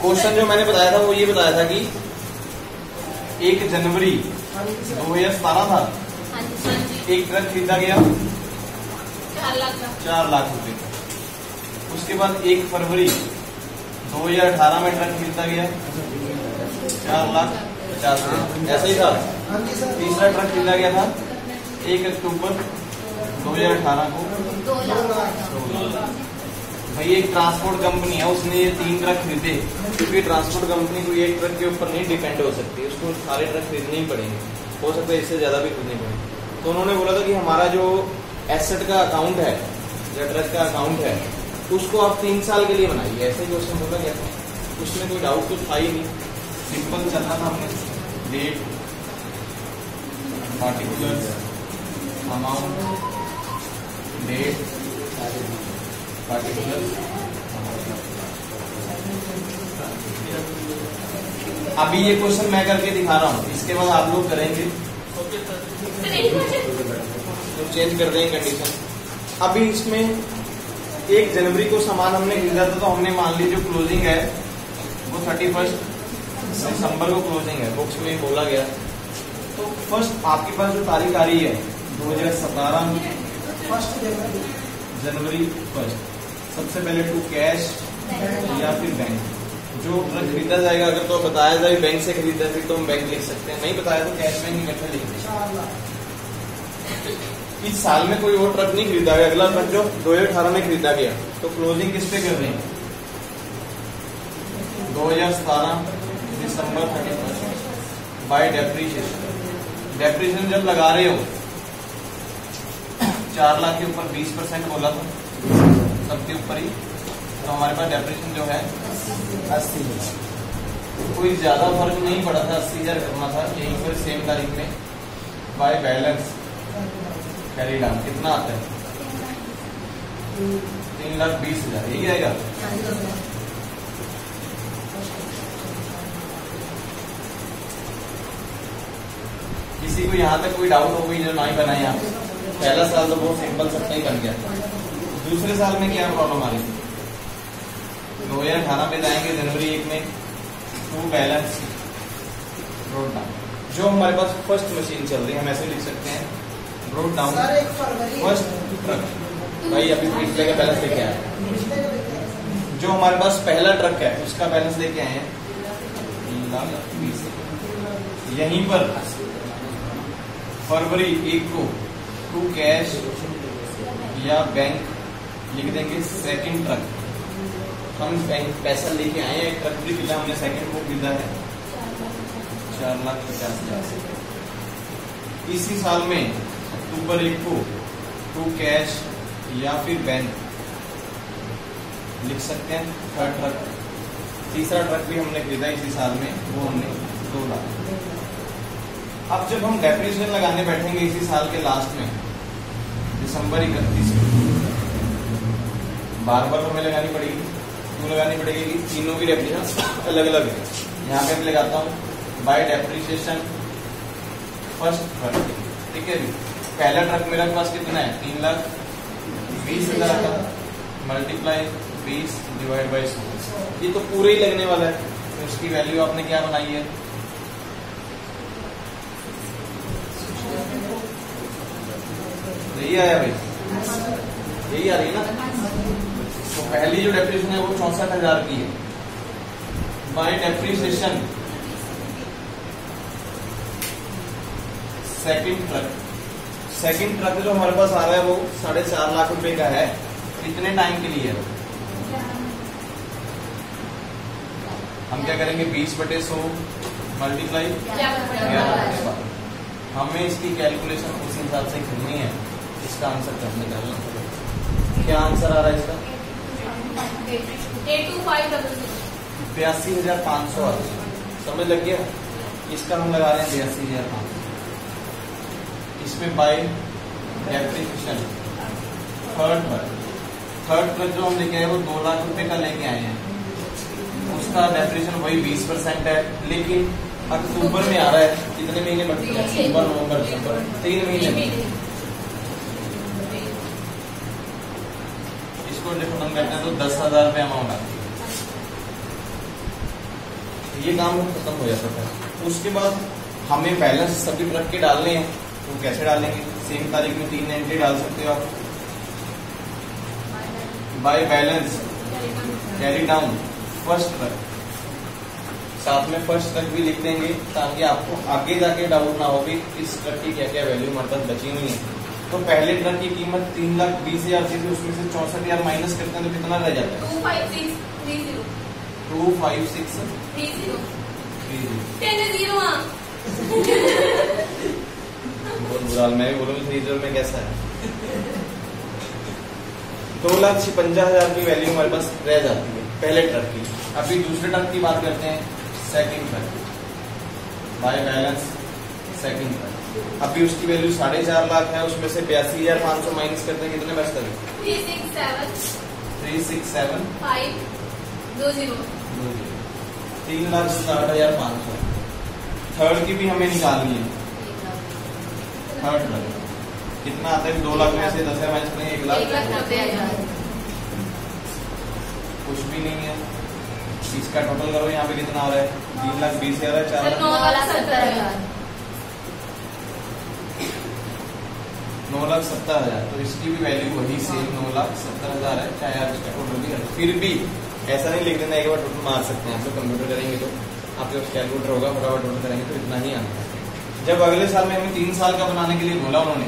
Question जो मैंने बताया था वो ये बताया था कि 1 जनवरी 2017 था, एक ट्रक खरीदा गया 4 लाख रुपए का। उसके बाद 1 फरवरी 2018 में ट्रक खरीदा गया 4,50,000, ऐसा ही था। तीसरा ट्रक खरीदा गया था 1 अक्टूबर 2018 को 2 लाख। भाई एक ट्रांसपोर्ट कंपनी है, उसने ये 3 ट्रक खरीदे, क्योंकि ट्रांसपोर्ट कंपनी को एक ट्रक के ऊपर नहीं डिपेंड हो सकती, उसको सारे ट्रक खरीदने ही पड़ेंगे, हो सकता है इससे ज्यादा भी खरीदने पड़ेंगे। तो उन्होंने बोला था कि हमारा जो एसेट का अकाउंट है, जो ट्रक का अकाउंट है, उसको आप 3 साल के लिए बनाइए। ऐसे क्वेश्चन बोला गया था, उसमें कोई डाउट तो था ही नहीं, सिंपल चलना था। हमने date, particulars, amount, date, particulars. अभी ये क्वेश्चन मैं करके दिखा रहा हूँ, इसके बाद आप लोग करेंगे तो चेंज कर देंगे कंडीशन। अभी इसमें 1 जनवरी को सामान हमने खरीदा था, तो हमने मान ली जो क्लोजिंग है वो 31 दिसंबर को क्लोजिंग है, बुक्स में बोला गया। तो फर्स्ट आपके पास जो तारीख आ रही है 2017 जनवरी 1, सबसे पहले टू कैश या फिर बैंक। जो ट्रक खरीदा जाएगा, अगर तो बताया जाए बैंक से खरीदा फिर तो हम बैंक लिख सकते हैं, नहीं बताया तो कैश बैंक इकट्ठा लिख देंगे। इस साल में कोई और ट्रक नहीं खरीदा गया, अगला ट्रक जो 2018 में खरीदा गया, तो क्लोजिंग किस पे कर रहे हैं? 2017 दिसंबर 31 बाय डेप्रीशिएशन। डेप्रीशिएशन जब लगा रहे हो 4 लाख के ऊपर 20% बोला था सबके ऊपर ही, तो हमारे पास डेप्रीशिएशन जो है 80,000। कोई ज्यादा फर्क नहीं पड़ा था, 80,000 करना था यहीं पर सेम तारीख में। बाय बैलेंस कैरी डाउन कितना आता है? 3,20,000, यही आएगा। किसी को यहाँ तक कोई डाउट हो गई जो नहीं बनाए आप? पहला साल तो बहुत सिंपल सबका ही बन गया। दूसरे साल में क्या प्रॉब्लम आ रही थी? 2018 पे जाएंगे जनवरी 1 में, टू बैलेंस ब्रोड डाउन। जो हमारे पास फर्स्ट मशीन चल रही है, हम ऐसे लिख सकते हैं ब्रोड डाउन फर्स्ट ट्रक। भाई अभी पिछले का बैलेंस लेके आए, जो हमारे पास पहला ट्रक है उसका बैलेंस लेके आए हैं 3,20,000। यहीं पर फरवरी 1 को टू कैश या बैंक लिख देंगे सेकंड ट्रक। हम बैंक पैसा लेके आए हैं, एक ट्रक भी खरीदा हमने, सेकंड को खरीदा है 4,50,000। इसी साल में अक्टूबर 1 को टू कैश या फिर बैंक लिख सकते हैं थर्ड ट्रक। तीसरा ट्रक भी हमने खरीदा इसी साल में, वो हमने 2 लाख। अब जब हम डेप्रीशिएशन लगाने बैठेंगे इसी साल के लास्ट में दिसंबर 31 को, बार बार हमें लगानी पड़ेगी, क्यों लगानी पड़ेगी कि तीनों की डेप्रीशिएशन अलग अलग है। यहाँ पे मैं लगाता हूँ बाय डेप्रीशिएशन फर्स्ट ट्रक, ठीक है। पहला ट्रक मेरे पास कितना है? 3,20,000 का, मल्टीप्लाई 20 डिवाइड बाई 100। ये तो पूरे ही लगने वाला है, तो उसकी वैल्यू आपने क्या बनाई है? यही आया भाई, यही आ रही है ना। तो पहली जो डेप्रीशिएशन है वो 64,000 की है। बाय डेप्रीशिएशन सेकंड ट्रक जो हमारे पास आ रहा है वो 4.5 लाख रुपए का है। कितने टाइम के लिए है? हम क्या करेंगे? 20/100 मल्टीप्लाई 11/12। हमें इसकी कैलकुलेशन उस हिसाब से करनी है, इसका आंसर करने निकालना पड़ेगा। क्या आंसर आ रहा है इसका? 82,500। समझ लग गया? इसका हम लगा रहे हैं 82,500। इसमें बाय डेप्रीशिएशन थर्ड ट्रक जो हम लेके आए वो 2 लाख रुपए का लेके आए हैं, उसका डेप्रीशिएशन वही 20% है, लेकिन अक्टूबर में आ रहा है। कितने महीने बढ़ते हैं? अक्टूबर, नवंबर, दिसंबर, 3 महीने। इसको जब खत्म करते हैं तो 10,000 रुपये अमाउंट आती है। ये काम खत्म हो जाता था। उसके बाद हमें बैलेंस सभी ट्रक के डालने हैं, तो कैसे डालेंगे? सेम तारीख में 3 एंट्री डाल सकते हो आप। By balance carry down first truck, साथ में फर्स्ट ट्रक भी लिख देंगे ताकि आपको आगे जाके डाउट ना हो कि इस ट्रक की क्या क्या वैल्यू हमारे पास बची हुई है। तो पहले ट्रक की कीमत 3,20,000 थी, उसमें से 64,000 माइनस करते हैं तो कितना रह जाता है? 25630 बहुत बुरा हाल। मैं भी बोलूंगी 30 में कैसा है। 2,56,000 की वैल्यू हमारे पास रह जाती है पहले ट्रक की। अभी दूसरे ट्रक की बात करते हैं, second truck by balance second truck. अभी उसकी वैल्यू 4.5 लाख है, उसमें से 82,500 माइनस करते हैं, कितने बचते हैं? 367,520 3,60,500। थर्ड की भी हमें निकालनी है। थर्ड ट्रक कितना आता है? 2 लाख में से 10,000 माइनस करेंगे 1,90,000। कुछ भी नहीं है। इसका टोटल करो, यहाँ पे कितना आ रहा है? 3,20,000 है, 4,09,70,000। 9,70,000। तो इसकी भी वैल्यू वही सेम 9,70,000 है, चाहे आप इसका टोटल भी करें। फिर भी ऐसा नहीं लिख देना एक बार टोटल मार सकते हैं आप लोग। कंप्यूटर करेंगे तो आपके पास कैलकुलेटर होगा, फटाफट टोटल करेंगे तो इतना ही आता है। जब अगले साल में हमें 3 साल का बनाने के लिए बोला उन्होंने,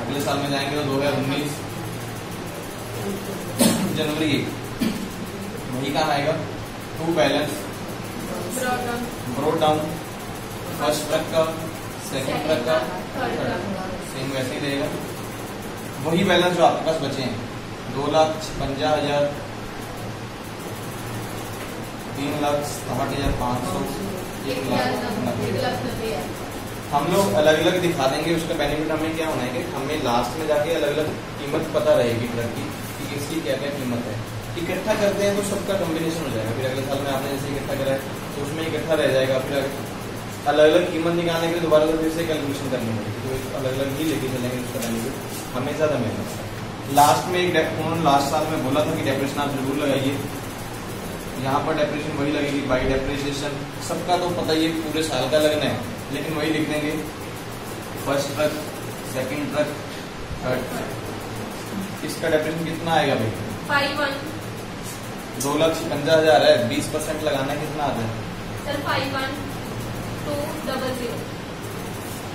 अगले साल में जाएंगे तो 2019 जनवरी 1, वही काम आएगा। To balance brought down first truck का, सेकंड ट्रक का, सेम वैसे ही रहेगा। वही बैलेंस जो आपके पास बचे हैं 2,56,000, 3,60,500, 1,90,000। हम लोग अलग अलग दिखा देंगे। उसका बेनिफिट हमें क्या होना है कि हमें लास्ट में जाके अलग अलग कीमत पता रहेगी ट्रक की कि किसकी क्या क्या कीमत है। इकट्ठा करते हैं तो सबका कॉम्बिनेशन हो जाएगा। फिर अगले साल में आपने जैसे इकट्ठा करा है तो उसमें इकट्ठा रह जाएगा। फिर अलग अलग कीमत निकालने के लिए दोबारा से फिर से कैलकुलेशन करनी पड़ेगी। तो अलग अलग ही लेके चलेंगे, उसका बेनिफिट हमें ज्यादा मिलेगा। लास्ट में उन्होंने लास्ट साल में बोला था कि डेप्रेशन आप जरूर लगाइए। यहाँ पर डेप्रेशन वही लगेगी बाई डेप्रिसिएशन। सबका तो पता ही है पूरे साल का लगना है, लेकिन वही लिख देंगे first truck, second truck, third truck. इसका डेप्रेशन कितना आएगा भाई? 2,56,000 है, 20% लगाना कितना आता है?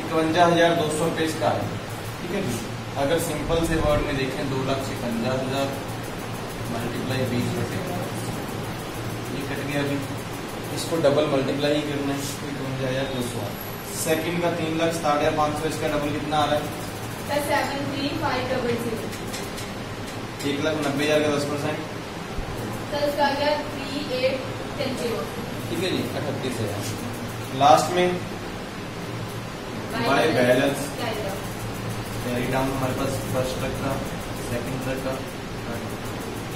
51,200 रुपये इसका है। ठीक है जी। अगर सिंपल से वर्ड में देखें 2,56,000 मल्टीप्लाई 20 ये कट गया। अभी इसको डबल मल्टीप्लाई ही करना है, 52,200। सेकंड का 3,60,500, इसका डबल कितना आ रहा है? 73,500। 1,90,000 का 10%, ठीक है जी, 38,000। लास्ट में बाय बैलेंस कैरी डाउन हमारे पास फर्स्ट ट्रक का, सेकंड ट्रक का।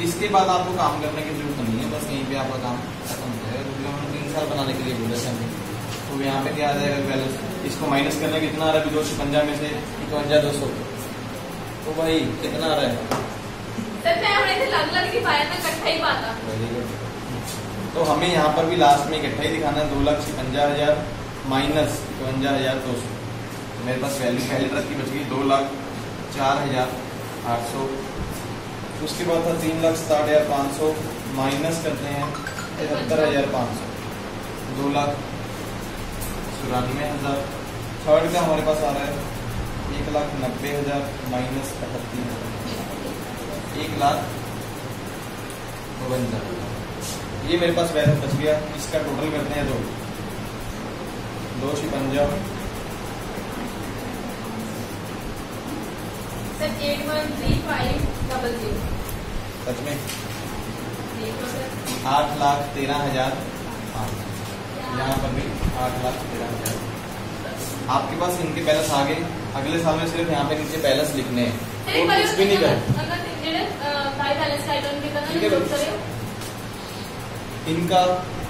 इसके बाद आपको काम करने की जरूरत नहीं है, बस यहीं पे आपका काम खत्म हो जाएगा। क्योंकि हमने 3 साल बनाने के लिए बोला था। तो यहाँ पे क्या आ जाएगा बैलेंस? इसको माइनस करना कितना आ रहा है? 250 में से 51,200, तो भाई कितना आ रहा है? Very good. तो हमें यहाँ पर भी लास्ट में इकट्ठा ही दिखाना है। 2,56,000 माइनस 51,200। मेरे पास वैल्यू पहले ट्रक की बच गई 2,04,800। उसके बाद था 3,60,500 माइनस करते हैं 73,500, 2,94,000। थर्ड का हमारे पास आ रहा है 1,90,000 माइनस 38,000, 1,52,000। ये मेरे पास बैलेंस बच गया। इसका टोटल करते हैं 2,56,000 813500। सच में 8,13,500। यहाँ पर भी 8,13,000। आपके पास इनके बैलेंस आ गए। अगले साल में सिर्फ यहाँ पे नीचे बैलेंस लिखने हैं और कुछ भी नहीं करना। इनका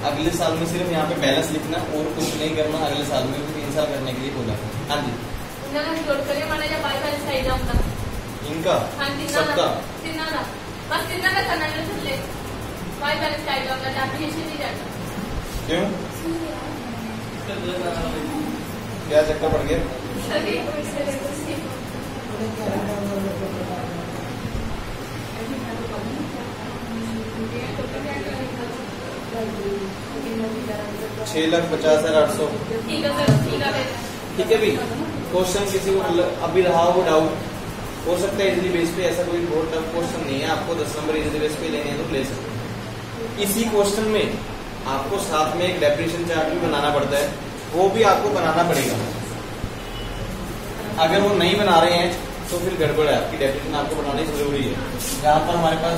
अगले साल में सिर्फ यहाँ पे बैलेंस लिखना और कुछ नहीं करना। अगले साल में 3 साल करने के लिए बोला। हाँ जी, इनका सबका क्यों? क्या चक्कर पड़ गया? $6,50,800। ठीक है भी। क्वेश्चन किसी को अभी रहा हो डाउट हो सकता है इजीली बेस पे, ऐसा कोई बहुत टफ क्वेश्चन नहीं है, आपको 10 नंबर इजीली बेस पे लेने हैं तो ले सकते हैं। इसी क्वेश्चन में आपको साथ में एक डेफिनेशन चार्ट भी बनाना पड़ता है, वो भी आपको बनाना पड़ेगा। अगर वो नहीं बना रहे हैं तो फिर गड़बड़ है, आपकी डेफिनेशन आपको बनानी जरूरी है। यहाँ पर हमारे पास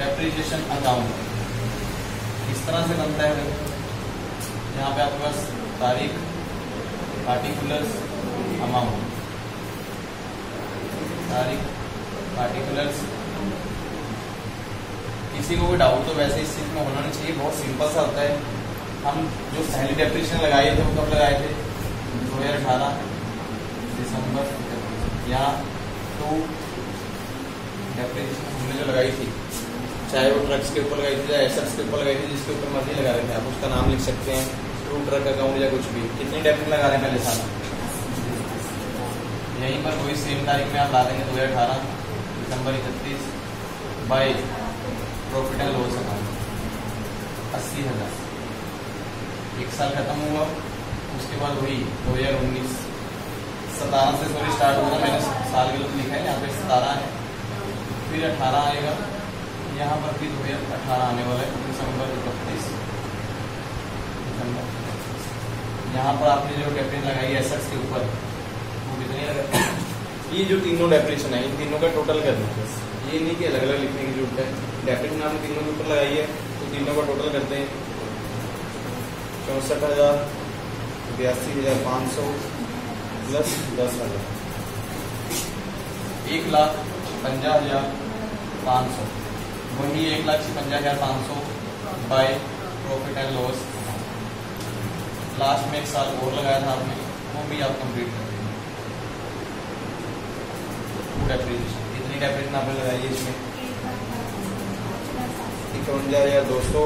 डेप्रिसिएशन अकाउंट इस तरह से बनता है। यहाँ पे आपके पास तारीख, पार्टिकुलर्स, अमाउंट, तारीख, पार्टिकुलर्स। किसी को कोई डाउट तो वैसे इस चीज में होना नहीं चाहिए, बहुत सिंपल सा होता है। हम जो पहली डेप्रिसिएशन लगाए थे वो कब लगाए थे? 2018 दिसंबर। यहाँ तो डेप्रिसिएशन हमने जो लगाई थी, चाहे वो ट्रक्स के ऊपर लगाई थी, चाहे एसेट्स के ऊपर लगाई थी, जिसके ऊपर मर्जी लगा रहे थे, आप उसका नाम लिख सकते हैं, ट्रू ट्रक अकाउंट या कुछ भी। कितनी डेप्रिसिएशन लगा रहे हैं पहले साल? यहीं पर कोई सेम तारीख में आप ला देंगे 2018 दिसंबर 31 by profit and loss account 80,000। एक साल खत्म हुआ, उसके बाद वही 2019 17 से सॉरी स्टार्ट होगा, मैंने साल गलत लिखा है, यहाँ पे 17 है, फिर 18 आएगा, यहाँ पर भी 2018 आने वाला है दिसंबर 31 दिसंबर। यहाँ पर आपने जो डेप्रिसिएशन लगाई है एसेट्स के ऊपर वो कितनी लगा? ये जो तीनों डेप्रिसिएशन है इन तीनों का टोटल करना है, ये नहीं कि अलग अलग लिखने की जरूरत है। डेप्रिसिएशन आपने तीनों के ऊपर लगाई है तो तीनों का टोटल करते हैं 64,000, 82,500 प्लस 10,000, 1,50,500। वही 1,50,500 by profit and loss. Last में एक साल और लगाया था आपने, वो भी आप कंप्लीट कर देंगे। डेप्रिसिएशन कितनी डेप्रिसिएशन आपने लगाई है इसमें? 51,200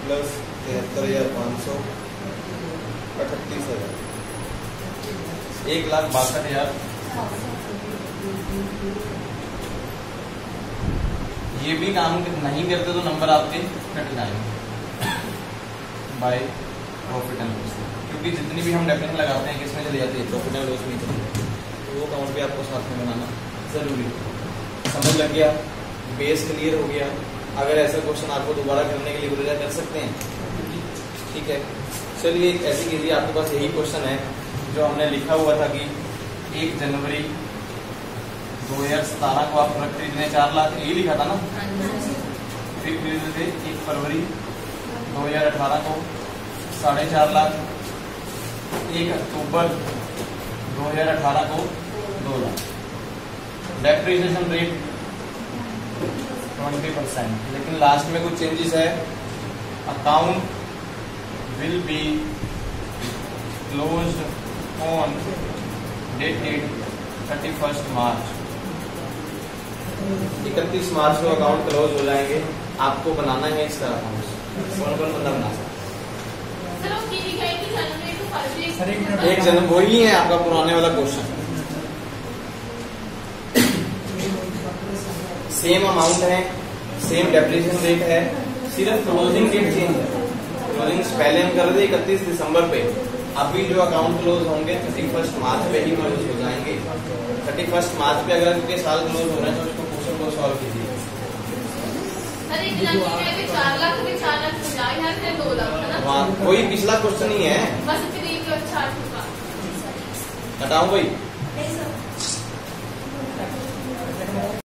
प्लस 73,500 38,000, 1,62,000। ये भी काम नहीं करते तो नंबर आपके कट जाएंगे बाय प्रॉफिट एंड लॉस, क्योंकि जितनी भी हम डेफिनेशन लगाते हैं किसमें चले जाती है? प्रॉफिट एंड लॉस में चले जाती है। तो वो अकाउंट भी आपको साथ में बनाना जरूरी है। समझ लग गया? बेस क्लियर हो गया? अगर ऐसा क्वेश्चन आपको दोबारा करने के लिए बोला कर सकते हैं, ठीक है। चलिए ऐसे कीजिए, आपके पास यही क्वेश्चन है जो हमने लिखा हुआ था कि 1 जनवरी 2017 को आप ट्रक खरीदने 4 लाख, यही लिखा था ना? फिर खरीदे थे 1 फरवरी 2018 को 4.5 लाख, 1 अक्टूबर 2018 को 2 लाख। डेप्रिसिएशन रेट 20%, लेकिन लास्ट में कुछ चेंजेस है। Account will be closed on dated 31 मार्च। 31 मार्च को अकाउंट क्लोज हो जाएंगे। आपको बनाना है इसका अकाउंट। कौन कौन बंदा बना सकता? 1 जनवरी वही है आपका पुराने वाला क्वेश्चन। सेम अमाउंट है, सेम डेप्रिसिएशन रेट है, सिर्फ क्लोजिंग डेट चेंज है। क्लोजिंग पहले हम कर रहे थे 31 दिसंबर पे, अभी जो अकाउंट क्लोज होंगे 31 मार्च पे ही क्लोज हो जाएंगे। 31 मार्च पे अगर आपके साल क्लोज हो रहे हैं तो उसको क्वेश्चन को सॉल्व कीजिए। कोई पिछला क्वेश्चन ही है, हटाऊं भाई?